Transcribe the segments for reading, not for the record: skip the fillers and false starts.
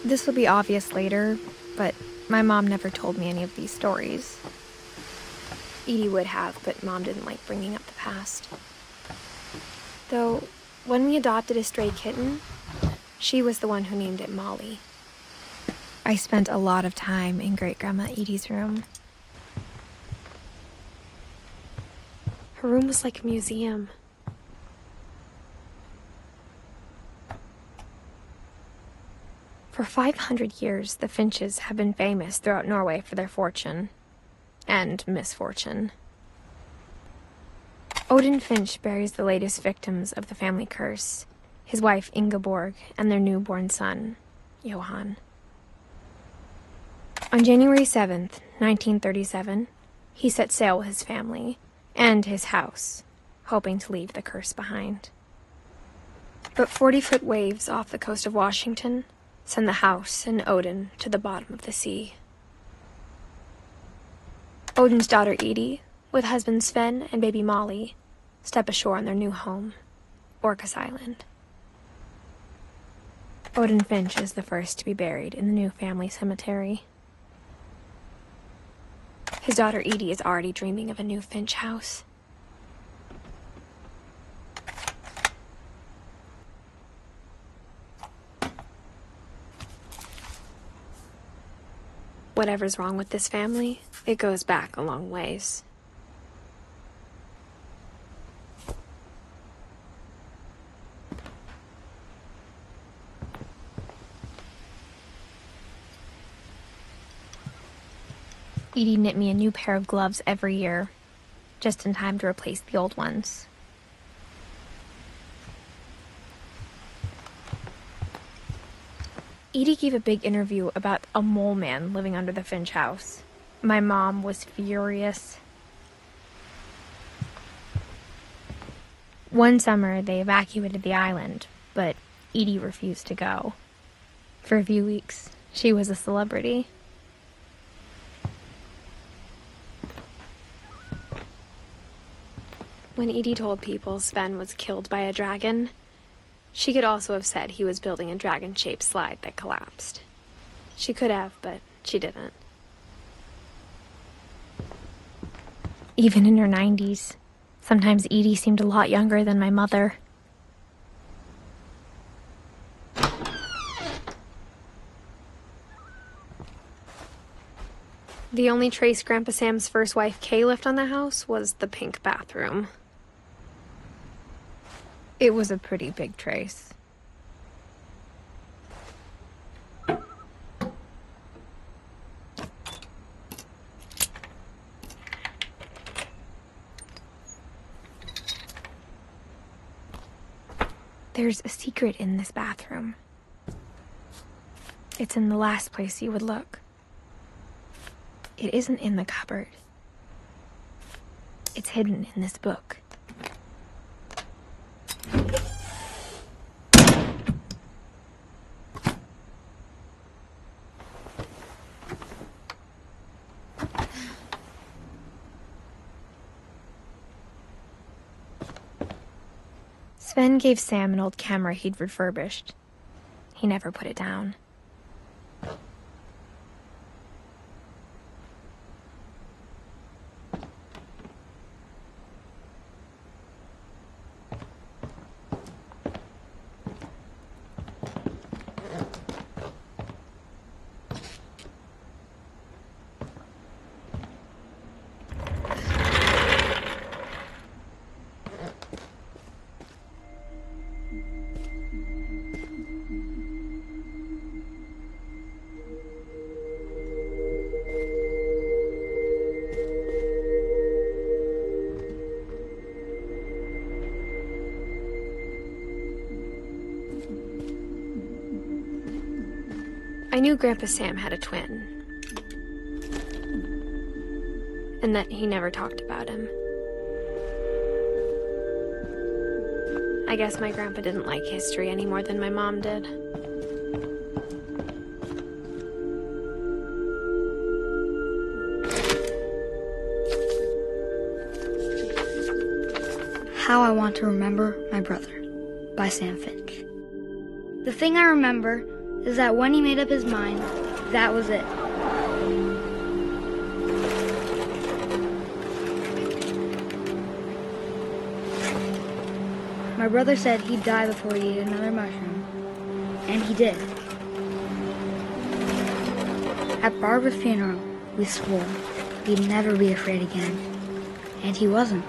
This will be obvious later, but my mom never told me any of these stories. Edie would have, but Mom didn't like bringing up the past. Though, when we adopted a stray kitten, she was the one who named it Molly. I spent a lot of time in Great-Grandma Edie's room. Her room was like a museum. For 500 years, the Finches have been famous throughout Norway for their fortune. And misfortune. Odin Finch buries the latest victims of the family curse, his wife Ingeborg and their newborn son, Johan. On January 7th, 1937, he set sail with his family and his house, hoping to leave the curse behind. But 40-foot waves off the coast of Washington send the house and Odin to the bottom of the sea. Odin's daughter Edie, with husband Sven and baby Molly, step ashore on their new home, Orcas Island. Odin Finch is the first to be buried in the new family cemetery. His daughter Edie is already dreaming of a new Finch house. Whatever's wrong with this family, it goes back a long ways. Edie knit me a new pair of gloves every year, just in time to replace the old ones. Edie gave a big interview about a mole man living under the Finch house. My mom was furious. One summer, they evacuated the island, but Edie refused to go. For a few weeks, she was a celebrity. When Edie told people Sven was killed by a dragon, she could also have said he was building a dragon-shaped slide that collapsed. She could have, but she didn't. Even in her 90s, sometimes Edie seemed a lot younger than my mother. The only trace Grandpa Sam's first wife Kay left on the house was the pink bathroom. It was a pretty big trace. There's a secret in this bathroom. It's in the last place you would look. It isn't in the cupboard. It's hidden in this book. Sven gave Sam an old camera he'd refurbished. He never put it down. I knew Grandpa Sam had a twin, and that he never talked about him. I guess my grandpa didn't like history any more than my mom did. How I Want to Remember My Brother by Sam Finch. The thing I remember is that when he made up his mind, that was it. My brother said he'd die before he'd eat another mushroom, and he did. At Barbara's funeral, we swore he'd never be afraid again, and he wasn't.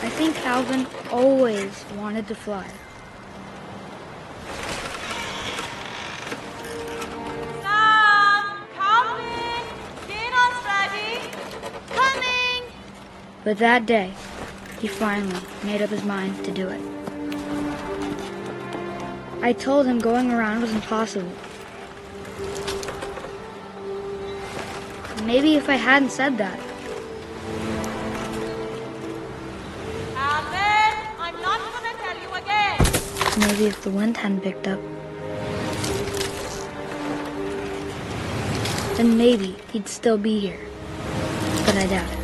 I think Calvin always wanted to fly. Sam! Calvin! Dinner's ready! Coming! But that day, he finally made up his mind to do it. I told him going around was impossible. Maybe if I hadn't said that. Calvin, I'm not gonna tell you again. Maybe if the wind hadn't picked up. Then maybe he'd still be here. But I doubt it.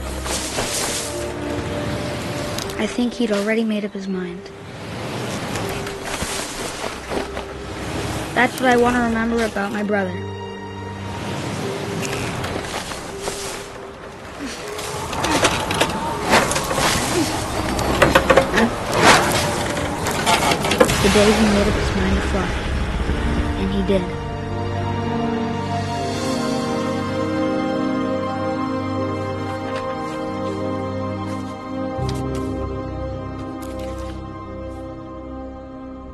I think he'd already made up his mind. That's what I want to remember about my brother. The day he made up his mind to fly. And he did.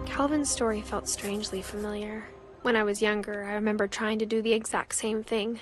Calvin's story felt strangely familiar. When I was younger, I remember trying to do the exact same thing.